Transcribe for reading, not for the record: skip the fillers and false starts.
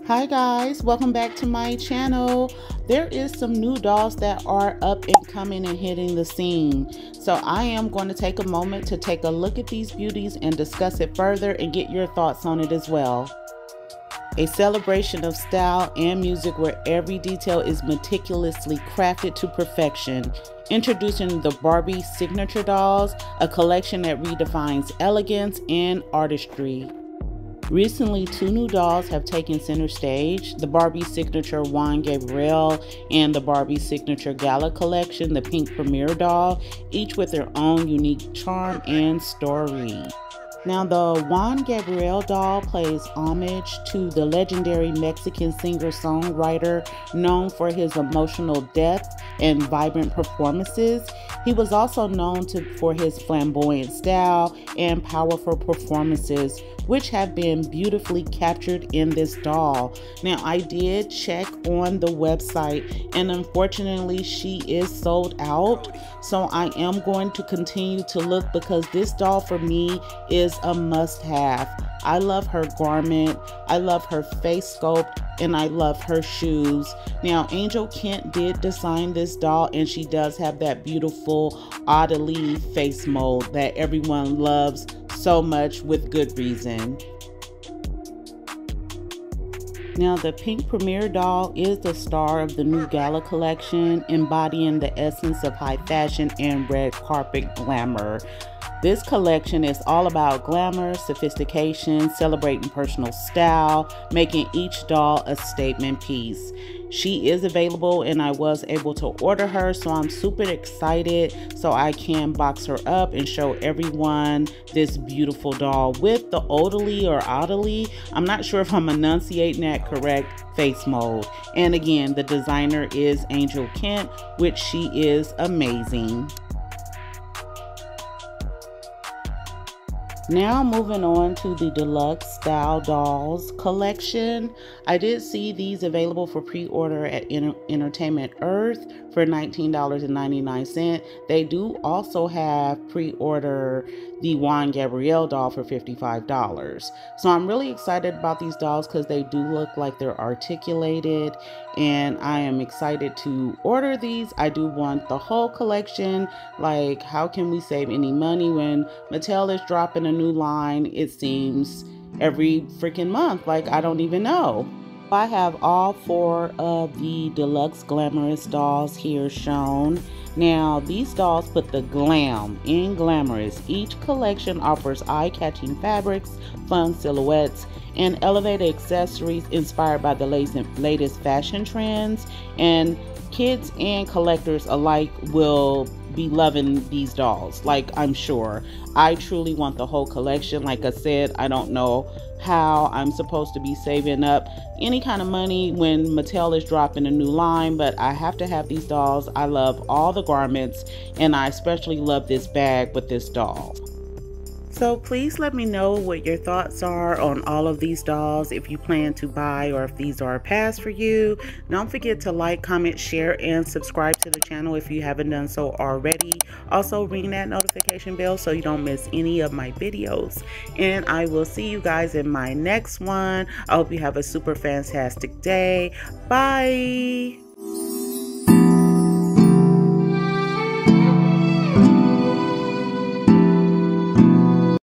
Hi guys, welcome back to my channel. There is some new dolls that are up and coming and hitting the scene. So I am going to take a moment to take a look at these beauties and discuss it further and get your thoughts on it as well. A celebration of style and music where every detail is meticulously crafted to perfection. Introducing the Barbie Signature Dolls, a collection that redefines elegance and artistry. Recently, two new dolls have taken center stage, the Barbie Signature Juan Gabriel and the Barbie Signature Gala collection, the Pink Premier doll, each with their own unique charm and story. Now, the Juan Gabriel doll pays homage to the legendary Mexican singer-songwriter known for his emotional depth and vibrant performances. He was also known for his flamboyant style and powerful performances, which have been beautifully captured in this doll. Now, I did check on the website and unfortunately she is sold out. So I am going to continue to look because this doll for me is a must-have. I love her garment, I love her face sculpt, and I love her shoes. Now, Angel Kent did design this doll and she does have that beautiful oddly face mold that everyone loves so much with good reason. Now, the Pink Premier doll is the star of the new Gala collection, embodying the essence of high fashion and red carpet glamour. This collection is all about glamour, sophistication, celebrating personal style, making each doll a statement piece. She is available and I was able to order her, so I'm super excited so I can box her up and show everyone this beautiful doll with the oddly, I'm not sure if I'm enunciating that correct, face mold. And again, the designer is Angel Kent, which she is amazing. Now moving on to the Deluxe Style Dolls collection. I did see these available for pre-order at Entertainment Earth for $19.99. They do also have pre-order the Juan Gabriel doll for $55. So I'm really excited about these dolls because they do look like they're articulated and I am excited to order these. I do want the whole collection. Like, how can we save any money when Mattel is dropping a new line, it seems, every freaking month? Like, I don't even know. I have all four of the deluxe glamorous dolls here shown. Now, these dolls put the glam in glamorous. Each collection offers eye-catching fabrics, fun silhouettes, and elevated accessories inspired by the latest fashion trends. And kids and collectors alike will be loving these dolls, like, I'm sure. I truly want the whole collection. Like I said, I don't know how I'm supposed to be saving up any kind of money when Mattel is dropping a new line, but I have to have these dolls. I love all the garments and I especially love this bag with this doll. So please let me know what your thoughts are on all of these dolls, if you plan to buy or if these are a pass for you. Don't forget to like, comment, share, and subscribe to the channel if you haven't done so already. Also ring that notification bell so you don't miss any of my videos. And I will see you guys in my next one. I hope you have a super fantastic day. Bye!